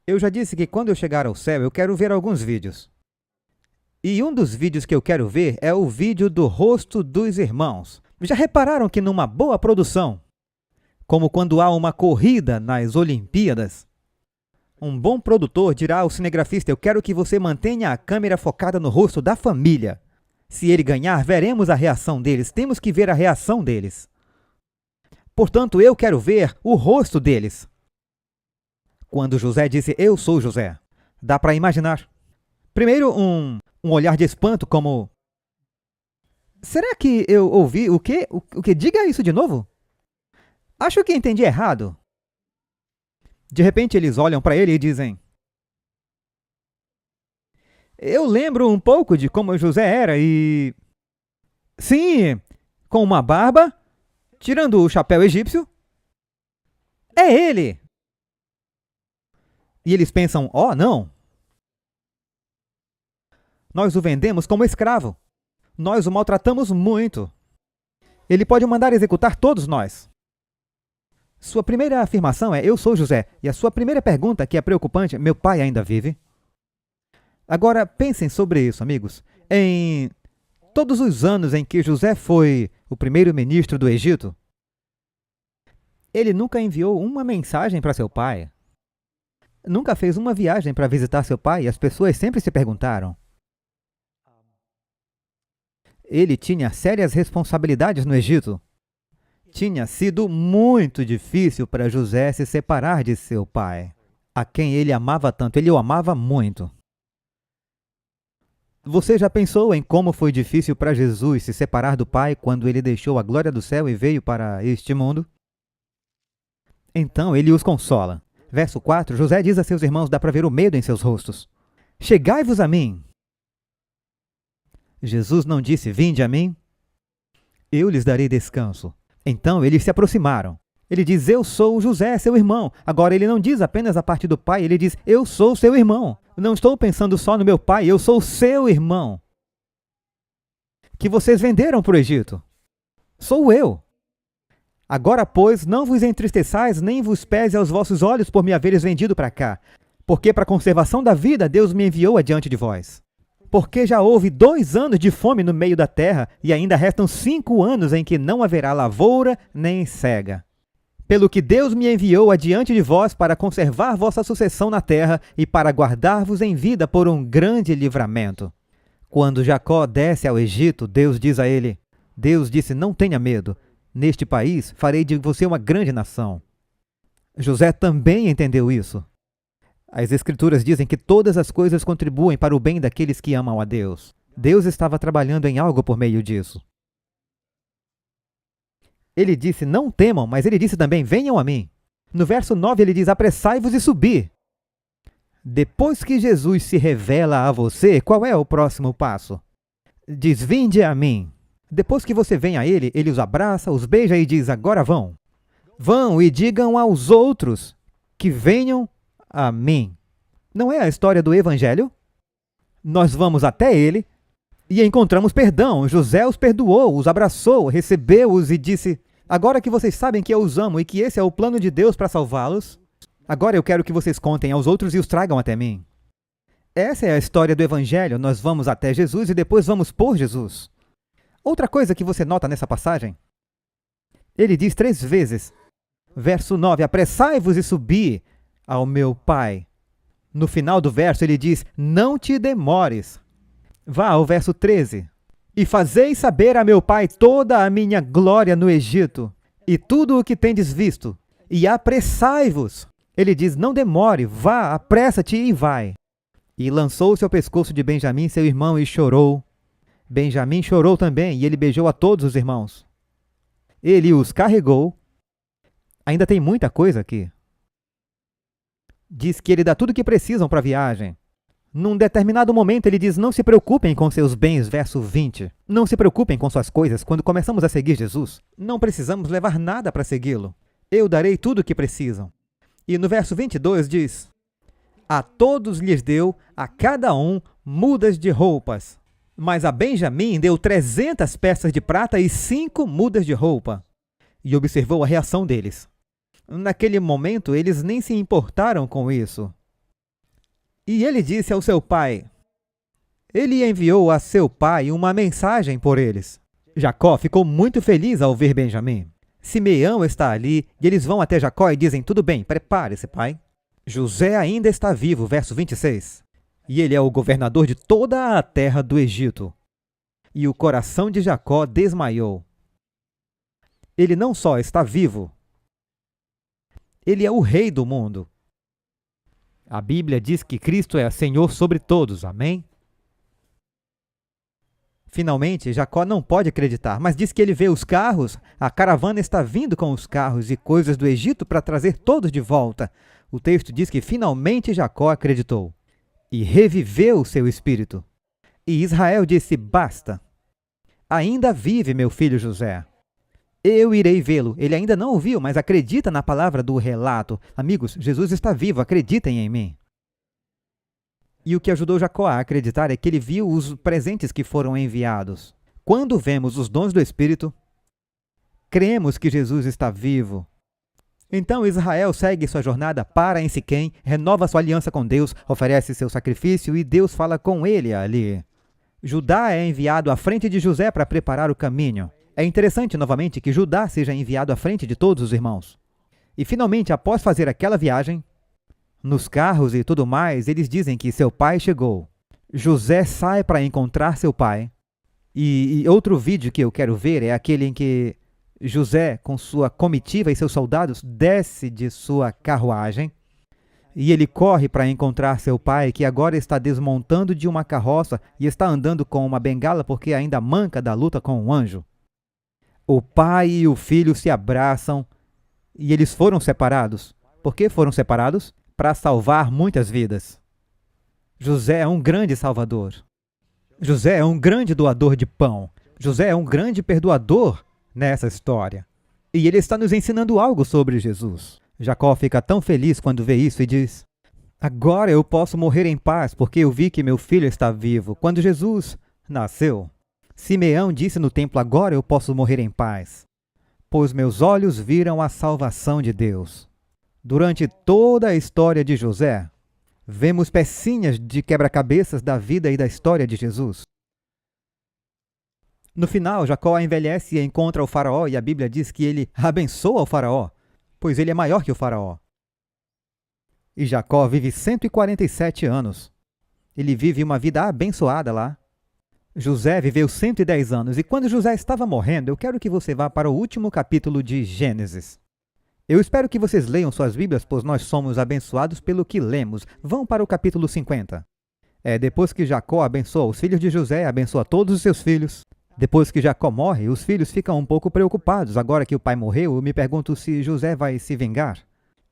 Eu já disse que quando eu chegar ao céu, eu quero ver alguns vídeos. E um dos vídeos que eu quero ver é o vídeo do rosto dos irmãos. Já repararam que numa boa produção, como quando há uma corrida nas Olimpíadas, um bom produtor dirá ao cinegrafista, eu quero que você mantenha a câmera focada no rosto da família. Se ele ganhar, veremos a reação deles. Temos que ver a reação deles. Portanto, eu quero ver o rosto deles. Quando José disse, eu sou José, dá para imaginar. Primeiro, um olhar de espanto como, será que eu ouvi o quê? O que? Diga isso de novo. Acho que entendi errado. De repente, eles olham para ele e dizem, eu lembro um pouco de como José era e... Sim, com uma barba, tirando o chapéu egípcio. É ele! E eles pensam, não. Nós o vendemos como escravo. Nós o maltratamos muito. Ele pode mandar executar todos nós. Sua primeira afirmação é, eu sou José. E a sua primeira pergunta, que é preocupante, meu pai ainda vive? Agora, pensem sobre isso, amigos. Em todos os anos em que José foi o primeiro-ministro do Egito, ele nunca enviou uma mensagem para seu pai. Nunca fez uma viagem para visitar seu pai e as pessoas sempre se perguntaram. Ele tinha sérias responsabilidades no Egito. Tinha sido muito difícil para José se separar de seu pai, a quem ele amava tanto. Ele o amava muito. Você já pensou em como foi difícil para Jesus se separar do Pai quando ele deixou a glória do céu e veio para este mundo? Então ele os consola. Verso 4, José diz a seus irmãos, dá para ver o medo em seus rostos. Chegai-vos a mim. Jesus não disse, vinde a mim, eu lhes darei descanso. Então eles se aproximaram. Ele diz, eu sou José, seu irmão. Agora ele não diz apenas a parte do pai, ele diz, eu sou seu irmão. Não estou pensando só no meu pai, eu sou seu irmão. Que vocês venderam para o Egito. Sou eu. Agora, pois, não vos entristeçais, nem vos pese aos vossos olhos por me haveres vendido para cá. Porque para a conservação da vida, Deus me enviou adiante de vós. Porque já houve 2 anos de fome no meio da terra, e ainda restam 5 anos em que não haverá lavoura nem cega. Pelo que Deus me enviou adiante de vós para conservar vossa sucessão na terra e para guardar-vos em vida por um grande livramento. Quando Jacó desce ao Egito, Deus diz a ele, Deus disse, não tenha medo, neste país farei de você uma grande nação. José também entendeu isso. As Escrituras dizem que todas as coisas contribuem para o bem daqueles que amam a Deus. Deus estava trabalhando em algo por meio disso. Ele disse, não temam, mas ele disse também, venham a mim. No verso 9 ele diz, apressai-vos e subi. Depois que Jesus se revela a você, qual é o próximo passo? Diz, vinde a mim. Depois que você vem a ele, ele os abraça, os beija e diz, agora vão. Vão e digam aos outros que venham a mim. Não é a história do Evangelho? Nós vamos até ele e encontramos perdão. José os perdoou, os abraçou, recebeu-os e disse, agora que vocês sabem que eu os amo e que esse é o plano de Deus para salvá-los, agora eu quero que vocês contem aos outros e os tragam até mim. Essa é a história do Evangelho. Nós vamos até Jesus e depois vamos por Jesus. Outra coisa que você nota nessa passagem, ele diz 3 vezes, verso 9, apressai-vos e subi ao meu Pai. No final do verso ele diz, não te demores. Vá ao verso 13. E fazei saber a meu pai toda a minha glória no Egito, e tudo o que tendes visto, e apressai-vos. Ele diz, não demore, vá, apressa-te e vai. E lançou-se ao pescoço de Benjamim, seu irmão, e chorou. Benjamim chorou também, e ele beijou a todos os irmãos. Ele os carregou. Ainda tem muita coisa aqui. Diz que ele dá tudo o que precisam para a viagem. Num determinado momento ele diz, não se preocupem com seus bens, verso 20. Não se preocupem com suas coisas. Quando começamos a seguir Jesus, não precisamos levar nada para segui-lo. Eu darei tudo o que precisam. E no verso 22 diz, a todos lhes deu, a cada um, mudas de roupas. Mas a Benjamim deu 300 peças de prata e 5 mudas de roupa. E observou a reação deles. Naquele momento, eles nem se importaram com isso. E ele disse ao seu pai, ele enviou a seu pai uma mensagem por eles. Jacó ficou muito feliz ao ver Benjamim. Simeão está ali e eles vão até Jacó e dizem, tudo bem, prepare-se, pai. José ainda está vivo, verso 26. E ele é o governador de toda a terra do Egito. E o coração de Jacó desmaiou. Ele não só está vivo, ele é o rei do mundo. A Bíblia diz que Cristo é Senhor sobre todos, amém? Finalmente, Jacó não pode acreditar, mas diz que ele vê os carros, a caravana está vindo com os carros e coisas do Egito para trazer todos de volta. O texto diz que finalmente Jacó acreditou e reviveu o seu espírito. E Israel disse, basta, ainda vive meu filho José. Eu irei vê-lo. Ele ainda não o viu, mas acredita na palavra do relato. Amigos, Jesus está vivo, acreditem em mim. E o que ajudou Jacó a acreditar é que ele viu os presentes que foram enviados. Quando vemos os dons do Espírito, cremos que Jesus está vivo. Então Israel segue sua jornada, para em Siquém, renova sua aliança com Deus, oferece seu sacrifício e Deus fala com ele ali. Judá é enviado à frente de José para preparar o caminho. É interessante, novamente, que Judá seja enviado à frente de todos os irmãos. E, finalmente, após fazer aquela viagem, nos carros e tudo mais, eles dizem que seu pai chegou. José sai para encontrar seu pai. E outro vídeo que eu quero ver é aquele em que José, com sua comitiva e seus soldados, desce de sua carruagem e ele corre para encontrar seu pai, que agora está desmontando de uma carroça e está andando com uma bengala porque ainda manca da luta com um anjo. O pai e o filho se abraçam e eles foram separados. Por que foram separados? Para salvar muitas vidas. José é um grande salvador. José é um grande doador de pão. José é um grande perdoador nessa história. E ele está nos ensinando algo sobre Jesus. Jacó fica tão feliz quando vê isso e diz: agora eu posso morrer em paz, porque eu vi que meu filho está vivo. Quando Jesus nasceu, Simeão disse no templo: agora eu posso morrer em paz, pois meus olhos viram a salvação de Deus. Durante toda a história de José, vemos pecinhas de quebra-cabeças da vida e da história de Jesus. No final, Jacó envelhece e encontra o faraó, e a Bíblia diz que ele abençoa o faraó, pois ele é maior que o faraó. E Jacó vive 147 anos. Ele vive uma vida abençoada lá. José viveu 110 anos, e quando José estava morrendo, eu quero que você vá para o último capítulo de Gênesis. Eu espero que vocês leiam suas Bíblias, pois nós somos abençoados pelo que lemos. Vão para o capítulo 50. Depois que Jacó abençoa os filhos de José, abençoa todos os seus filhos. Depois que Jacó morre, os filhos ficam um pouco preocupados. Agora que o pai morreu, eu me pergunto se José vai se vingar.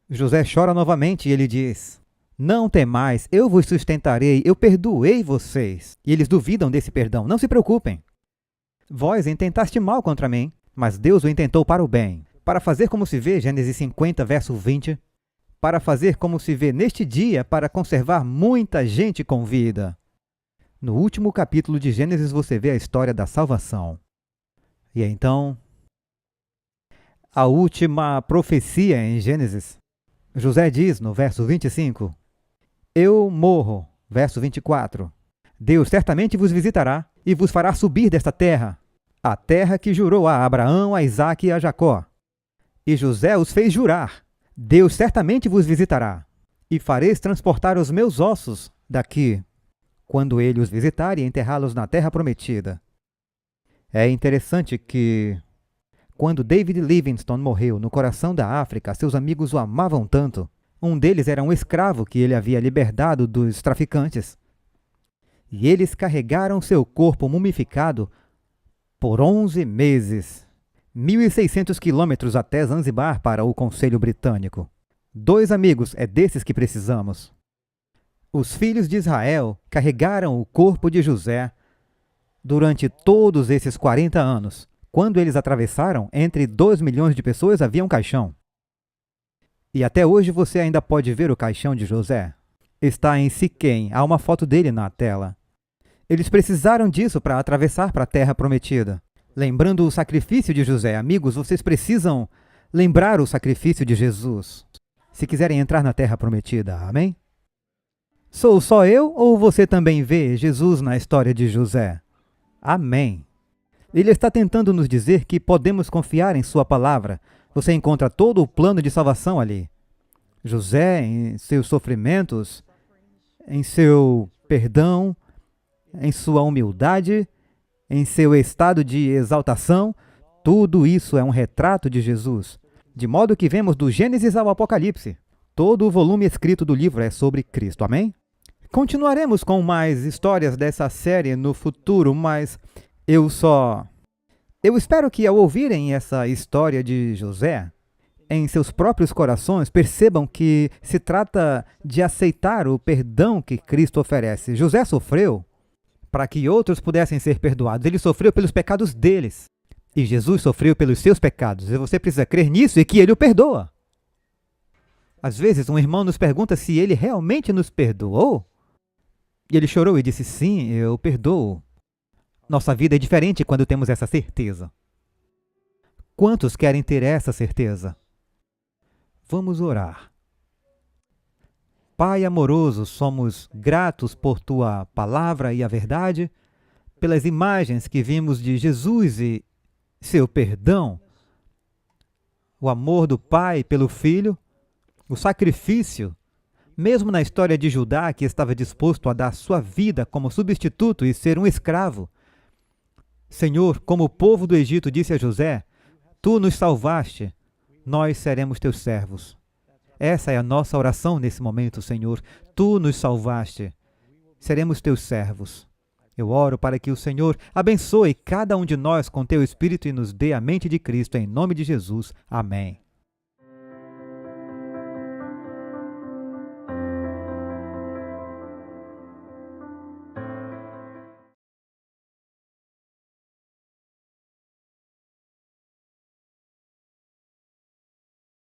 José chora novamente e ele diz: não temais, eu vos sustentarei, eu perdoei vocês. E eles duvidam desse perdão. Não se preocupem. Vós intentaste mal contra mim, mas Deus o intentou para o bem. Para fazer como se vê, Gênesis 50, verso 20, para fazer como se vê neste dia, para conservar muita gente com vida. No último capítulo de Gênesis você vê a história da salvação. E então, a última profecia em Gênesis, José diz no verso 25, eu morro, verso 24, Deus certamente vos visitará e vos fará subir desta terra, a terra que jurou a Abraão, a Isaque e a Jacó. E José os fez jurar: Deus certamente vos visitará, e fareis transportar os meus ossos daqui, quando ele os visitar e enterrá-los na terra prometida. É interessante que, quando David Livingstone morreu no coração da África, seus amigos o amavam tanto. Um deles era um escravo que ele havia libertado dos traficantes. E eles carregaram seu corpo mumificado por 11 meses. 1.600 quilômetros até Zanzibar para o Conselho Britânico. 2 amigos, é desses que precisamos. Os filhos de Israel carregaram o corpo de José durante todos esses 40 anos. Quando eles atravessaram, entre 2 milhões de pessoas havia um caixão. E até hoje você ainda pode ver o caixão de José. Está em Siquém, há uma foto dele na tela. Eles precisaram disso para atravessar para a terra prometida. Lembrando o sacrifício de José, amigos, vocês precisam lembrar o sacrifício de Jesus, se quiserem entrar na terra prometida, amém? Sou só eu ou você também vê Jesus na história de José? Amém. Ele está tentando nos dizer que podemos confiar em sua palavra. Você encontra todo o plano de salvação ali. José, em seus sofrimentos, em seu perdão, em sua humildade, em seu estado de exaltação, tudo isso é um retrato de Jesus. De modo que vemos do Gênesis ao Apocalipse. Todo o volume escrito do livro é sobre Cristo, amém? Continuaremos com mais histórias dessa série no futuro, mas eu espero que ao ouvirem essa história de José, em seus próprios corações, percebam que se trata de aceitar o perdão que Cristo oferece. José sofreu para que outros pudessem ser perdoados. Ele sofreu pelos pecados deles. E Jesus sofreu pelos seus pecados. E você precisa crer nisso e que ele o perdoa. Às vezes, um irmão nos pergunta se ele realmente nos perdoou. E ele chorou e disse, sim, eu perdoo. Nossa vida é diferente quando temos essa certeza. Quantos querem ter essa certeza? Vamos orar. Pai amoroso, somos gratos por Tua palavra e a verdade, pelas imagens que vimos de Jesus e seu perdão, o amor do Pai pelo Filho, o sacrifício, mesmo na história de Judá, que estava disposto a dar sua vida como substituto e ser um escravo. Senhor, como o povo do Egito disse a José, Tu nos salvaste, nós seremos teus servos. Essa é a nossa oração nesse momento, Senhor. Tu nos salvaste, seremos teus servos. Eu oro para que o Senhor abençoe cada um de nós com teu Espírito e nos dê a mente de Cristo, em nome de Jesus. Amém.